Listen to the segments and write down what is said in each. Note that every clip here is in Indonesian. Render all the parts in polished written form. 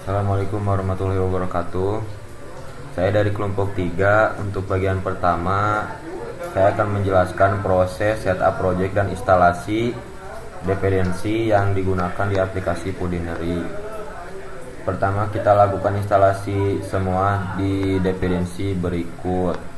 Assalamualaikum warahmatullahi wabarakatuh. Saya dari kelompok 3. Untuk bagian pertama, saya akan menjelaskan proses setup project dan instalasi dependensi yang digunakan di aplikasi Pudineri. Pertama, kita lakukan instalasi semua di dependensi berikut.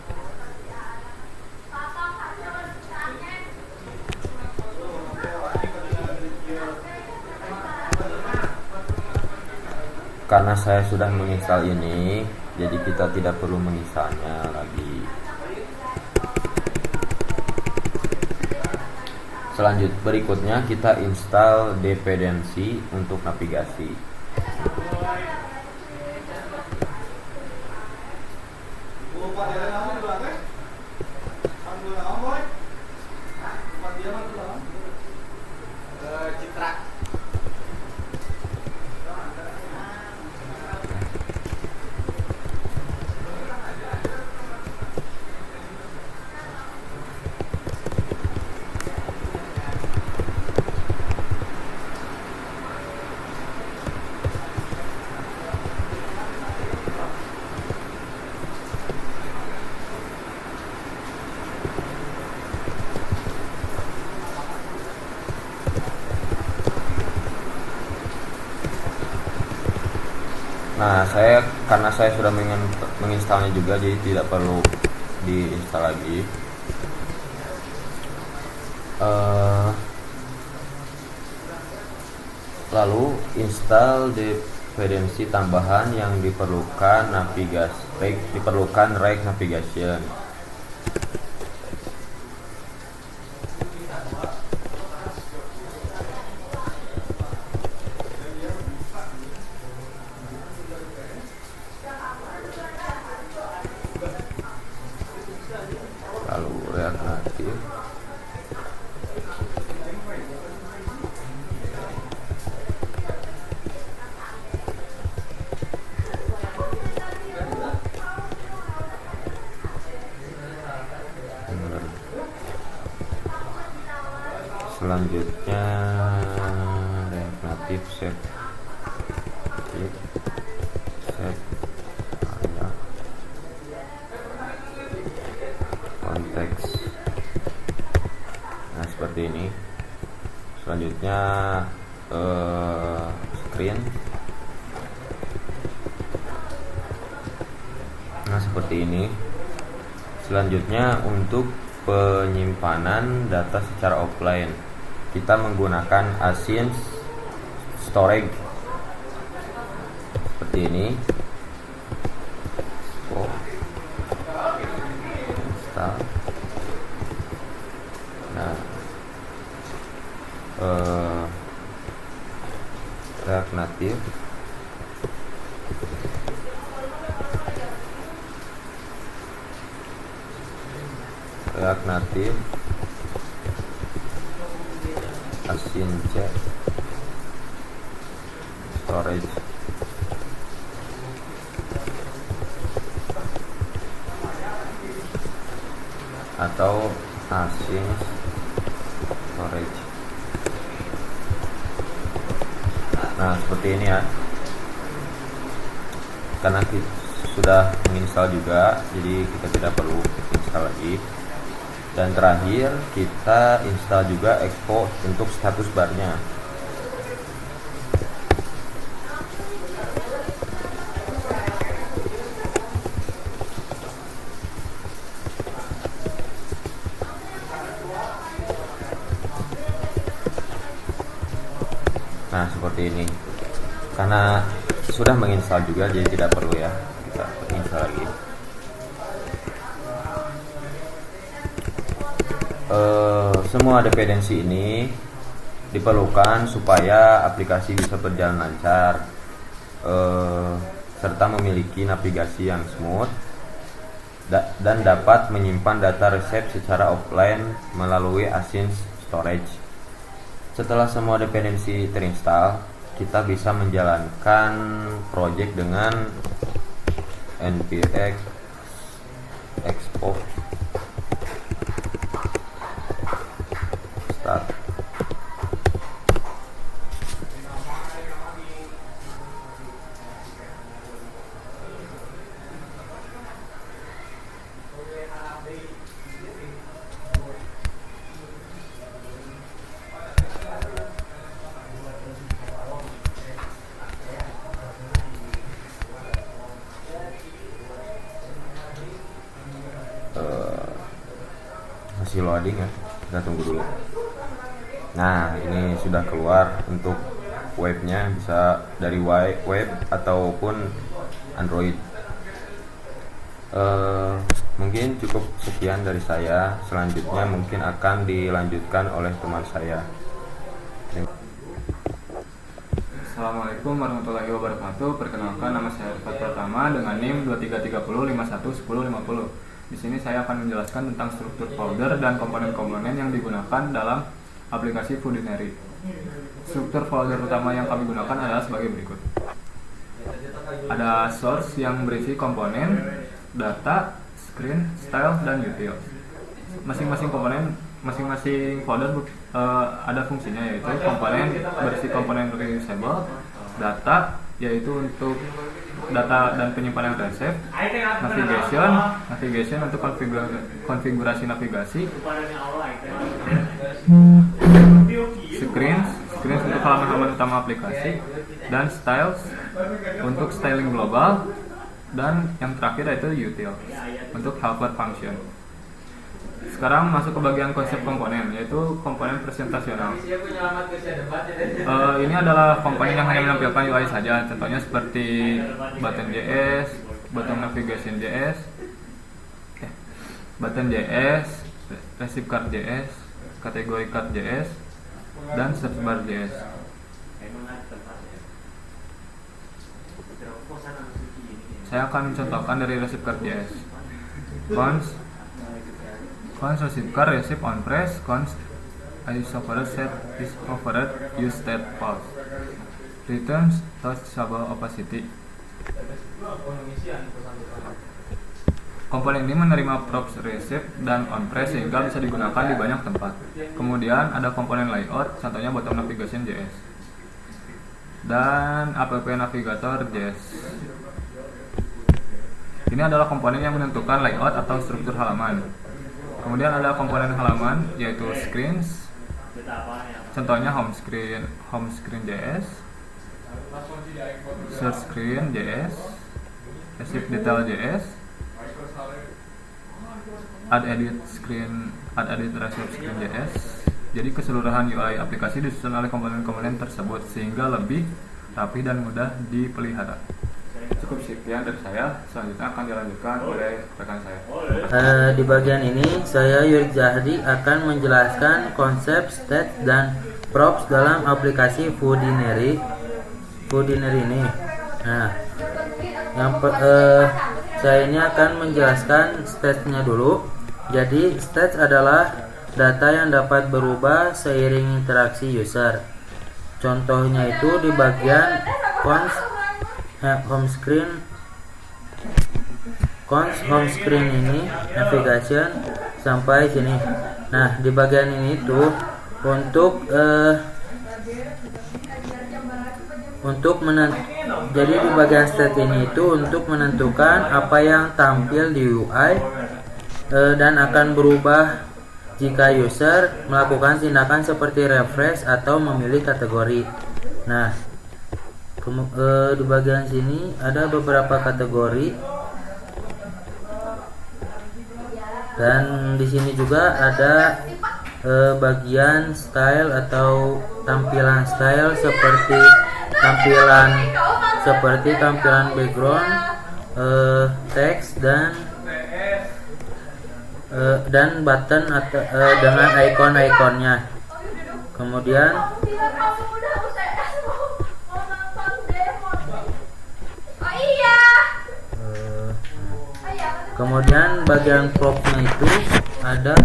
Karena saya sudah menginstal ini, jadi kita tidak perlu menginstalnya lagi. Selanjutnya, berikutnya kita install dependensi untuk navigasi. Nah, karena saya sudah menginstalnya juga, jadi tidak perlu diinstal lagi. Lalu install dependensi tambahan yang diperlukan rake navigation. Lalu React Native, selanjutnya React Native set area konteks. Nah, seperti ini. Selanjutnya screen. Nah, seperti ini. Selanjutnya untuk penyimpanan data secara offline, kita menggunakan async storage seperti ini. Install. Nah, React Native, async storage. Atau async storage. Nah, seperti ini ya. Karena kita sudah menginstal juga, jadi kita tidak perlu install lagi. Dan terakhir, kita install juga Expo untuk status barnya. Nah, seperti ini. Karena sudah menginstal juga, jadi tidak perlu ya kita install lagi. Semua dependensi ini diperlukan supaya aplikasi bisa berjalan lancar, serta memiliki navigasi yang smooth dan dapat menyimpan data resep secara offline melalui async storage. Setelah semua dependensi terinstall, kita bisa menjalankan project dengan npx expo start. masih loading ya, kita tunggu dulu. Nah, ini sudah keluar untuk webnya, bisa dari web ataupun Android. Mungkin cukup sekian dari saya. Selanjutnya mungkin akan dilanjutkan oleh teman saya. Assalamualaikum warahmatullahi wabarakatuh. Perkenalkan, nama saya Rifat Pratama dengan NIM 2330511050. Di sini saya akan menjelaskan tentang struktur folder dan komponen-komponen yang digunakan dalam aplikasi Foodinary. Struktur folder utama yang kami gunakan adalah sebagai berikut. Ada source yang berisi komponen, data, screen, style, dan util. Masing-masing folder ada fungsinya, yaitu komponen berisi komponen reusable, data yaitu untuk data dan penyimpanan resep, navigation untuk konfigurasi navigasi, screen untuk halaman-halaman utama aplikasi, dan styles untuk styling global, dan yang terakhir yaitu util untuk helper function. Sekarang masuk ke bagian konsep komponen, yaitu komponen presentasional. Ini adalah komponen yang hanya menampilkan UI saja, contohnya seperti button JS, button navigation JS, button JS, receipt card JS, kategori card JS, dan search bar JS. Saya akan mencontohkan dari receipt card JS. Const receipt card receive on press, const is override set is override use state false, returns touchable opacity. Komponen ini menerima props receive dan on press sehingga bisa digunakan di banyak tempat. Kemudian ada komponen layout, contohnya bottom navigation JS dan app navigator JS. Ini adalah komponen yang menentukan layout atau struktur halaman. Kemudian ada komponen halaman, yaitu screens, contohnya home screen JS, search screen JS, receipt detail JS, add edit receipt screen JS. Jadi keseluruhan UI aplikasi disusun oleh komponen-komponen tersebut sehingga lebih rapi dan mudah dipelihara. Cukup sekian dari saya, selanjutnya akan dilanjutkan oleh rekan saya. Di bagian ini saya Yurik Zahdi akan menjelaskan konsep, stats, dan props dalam aplikasi Foodinary ini. Nah, saya ini akan menjelaskan statsnya dulu. Jadi stats adalah data yang dapat berubah seiring interaksi user. Contohnya itu di bagian home screen ini, navigation sampai sini. Nah, di bagian ini tuh jadi di bagian stat ini itu untuk menentukan apa yang tampil di UI dan akan berubah jika user melakukan tindakan seperti refresh atau memilih kategori. Nah, di bagian sini ada beberapa kategori, dan di sini juga ada bagian style atau tampilan style seperti tampilan background, teks, dan button atau dengan icon-iconnya. Kemudian bagian propsnya itu ada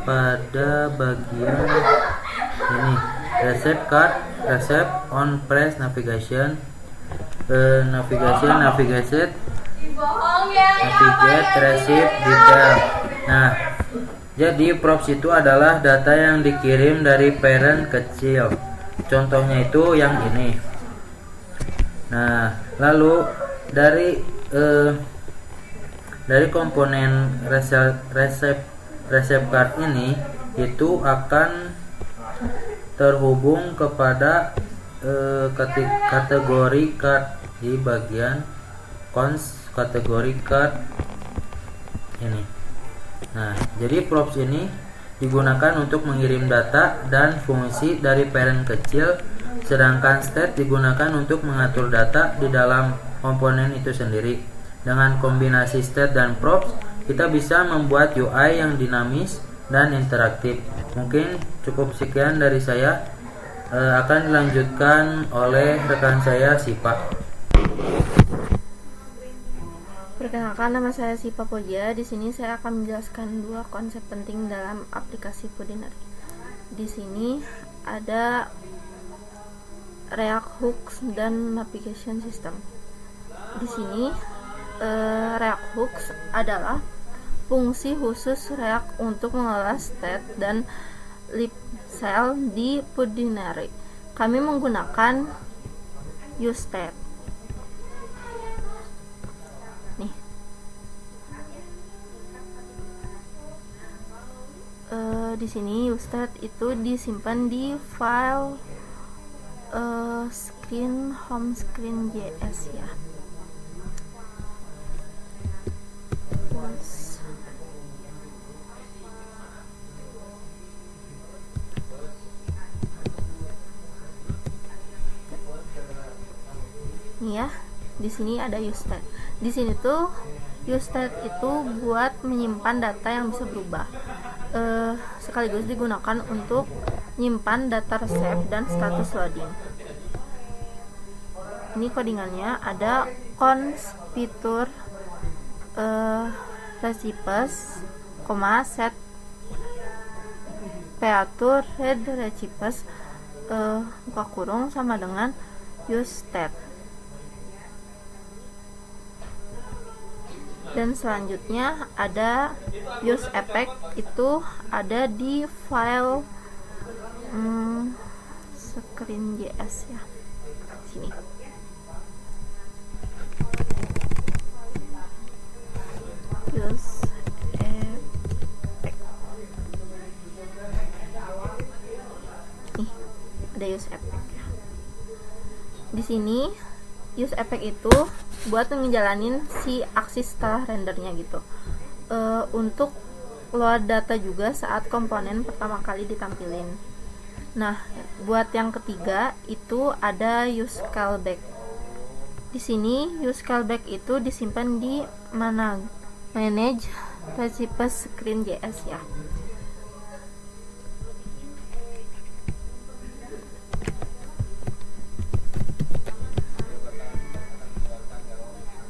pada bagian ini, receipt card, receipt on press navigate, receipt detail. Nah, jadi props itu adalah data yang dikirim dari parent kecil. Contohnya itu yang ini. Nah, lalu dari komponen receipt card ini itu akan terhubung kepada kategori card di bagian kategori card ini. Nah, jadi props ini digunakan untuk mengirim data dan fungsi dari parent kecil, sedangkan state digunakan untuk mengatur data di dalam komponen itu sendiri. Dengan kombinasi state dan props, kita bisa membuat UI yang dinamis dan interaktif. Mungkin cukup sekian dari saya. Akan dilanjutkan oleh rekan saya, Sipa. Perkenalkan, nama saya Sipa Poja. Di sini saya akan menjelaskan dua konsep penting dalam aplikasi Pudinari. Di sini ada React Hooks dan Navigation System. Di sini React Hooks adalah fungsi khusus React untuk mengelola state dan libcell di Pudinari. Kami menggunakan useState. Nih, di sini useState itu disimpan di file screen home screen JS ya. Terus nih ya, di sini ada useState. Di sini tuh useState itu buat menyimpan data yang bisa berubah. Sekaligus digunakan untuk menyimpan data resep dan status loading. Ini codingannya ada const fitur recipes, set peatur read recipes buka kurung sama dengan useState. Dan selanjutnya ada useEffect, itu ada di file screen.js ya, sini. useEffect. Nih, ada useEffect ya. Di sini useEffect itu buat ngejalanin si aksi setelah rendernya gitu. Untuk load data juga saat komponen pertama kali ditampilin. Nah, buat yang ketiga itu ada useCallback. Di sini useCallback itu disimpan di manage recipes screen.js ya.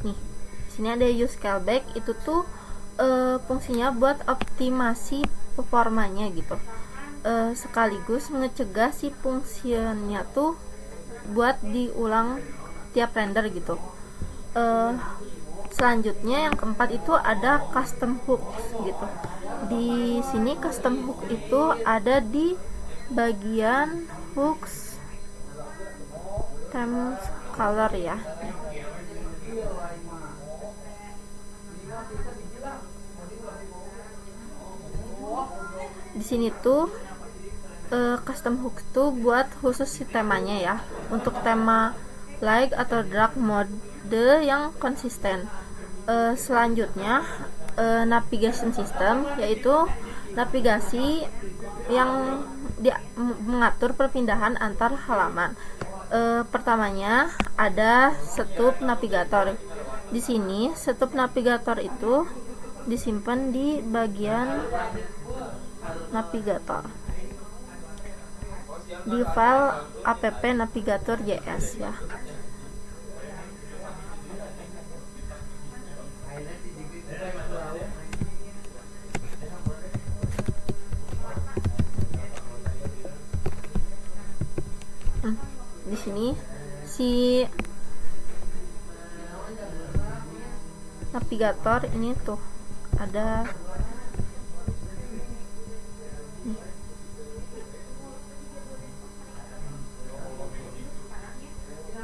Nih, sini ada useCallback, itu tuh fungsinya buat optimasi performanya gitu. Sekaligus ngecegah si fungsinya tuh buat diulang tiap render gitu. Selanjutnya yang keempat itu ada custom hooks gitu. Di sini custom hook itu ada di bagian hooks theme color ya. Di sini tuh custom hook tuh buat khusus si temanya ya, untuk tema like atau drag mode yang konsisten. Selanjutnya navigation system, yaitu navigasi yang mengatur perpindahan antar halaman. Pertamanya ada setup navigator. Di sini setup navigator itu disimpan di bagian navigator di file app navigator.js ya. Di sini si navigator ini tuh ada nih.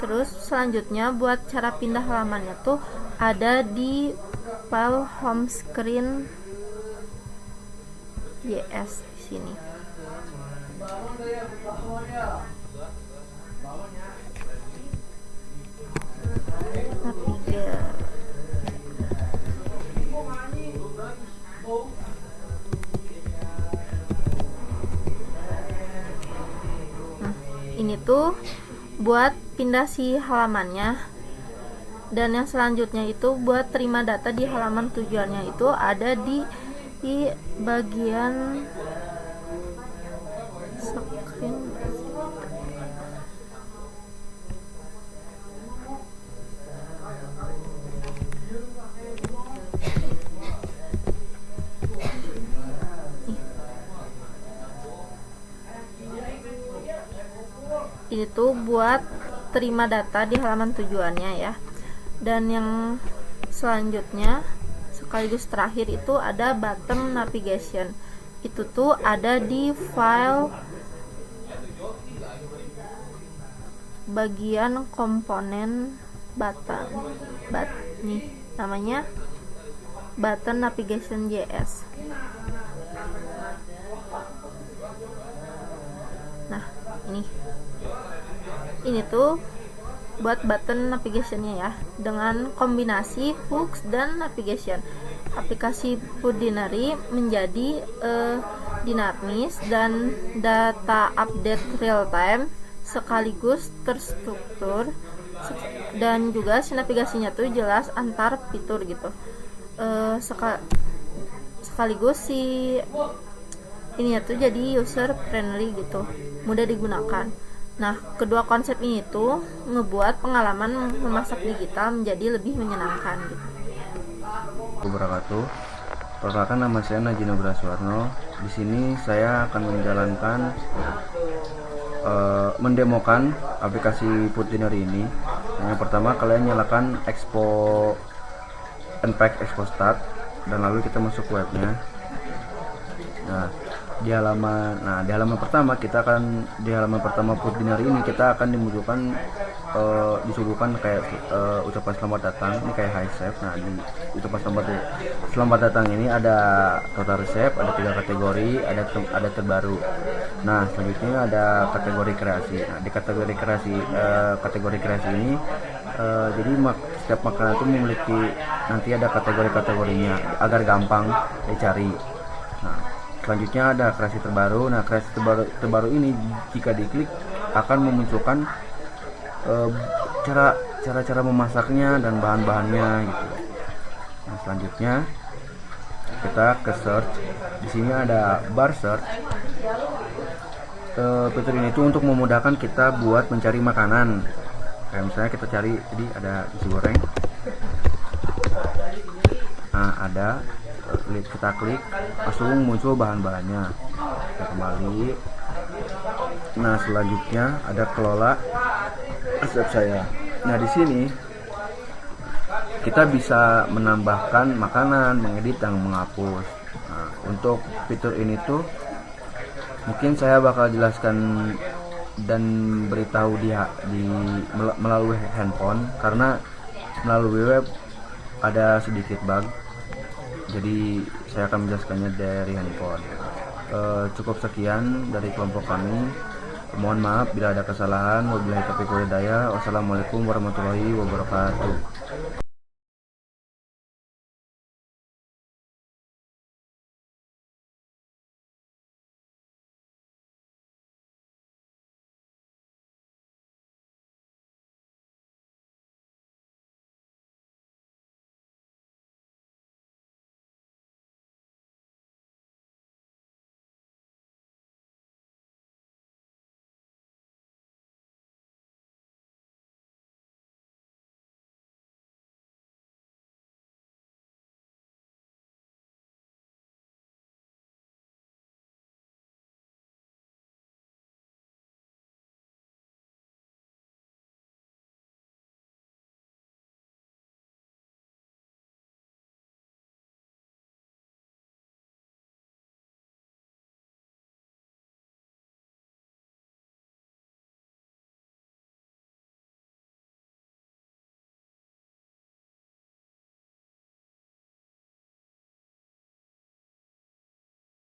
Terus selanjutnya buat cara pindah halamannya tuh ada di file home screen JS di sini. Navigator. ini tuh buat pindah si halamannya, dan yang selanjutnya itu buat terima data di halaman tujuannya itu ada di bagian screen. Ini tuh buat terima data di halaman tujuannya ya. Dan yang selanjutnya sekaligus terakhir itu ada button navigation. Itu tuh ada di file bagian komponen button. Nih namanya button navigation JS. Nah, ini tuh buat button navigationnya ya, dengan kombinasi hooks dan navigation. Aplikasi Foodinary menjadi dinamis dan data update real time sekaligus terstruktur, dan juga si navigasinya tuh jelas antar fitur gitu. Sekaligus si ini tuh jadi user friendly gitu, mudah digunakan. Nah, kedua konsep ini tuh ngebuat pengalaman memasak digital menjadi lebih menyenangkan gitu. Wabarakatuh. Perkenalkan, nama saya Najino Braswarno. Di sini saya akan menjalankan mendemokan aplikasi Foodinary ini. Yang pertama, kalian nyalakan Unpack Expo Start, dan lalu kita masuk webnya. Nah, di halaman pertama Foodinary ini kita akan disuguhkan kayak ucapan selamat datang, ini kayak high chef. Nah, di ucapan selamat datang ini ada total resep, ada 3 kategori, ada terbaru. Nah, selanjutnya ada kategori kreasi. Nah, di kategori kreasi ini jadi setiap makanan itu memiliki nanti ada kategorinya agar gampang dicari. Nah, selanjutnya ada kreasi terbaru. Nah, kreasi terbaru ini jika diklik akan memunculkan cara memasaknya dan bahan-bahannya gitu. Nah, selanjutnya kita ke search. Di sini ada bar search. Fitur ini tuh untuk memudahkan kita buat mencari makanan. Kayak misalnya kita cari, jadi ada nasi goreng. Nah, ada, kita klik langsung muncul bahan-bahannya. Kita kembali. Nah, selanjutnya ada kelola resep saya. Nah, di sini kita bisa menambahkan makanan, mengedit dan menghapus. Nah, untuk fitur ini tuh mungkin saya bakal jelaskan dan beritahu melalui handphone, karena melalui web ada sedikit bug. Jadi saya akan menjelaskannya dari handphone. Cukup sekian dari kelompok kami. Mohon maaf bila ada kesalahan. Wabillahi taufiq wal hidayah. Wassalamualaikum warahmatullahi wabarakatuh.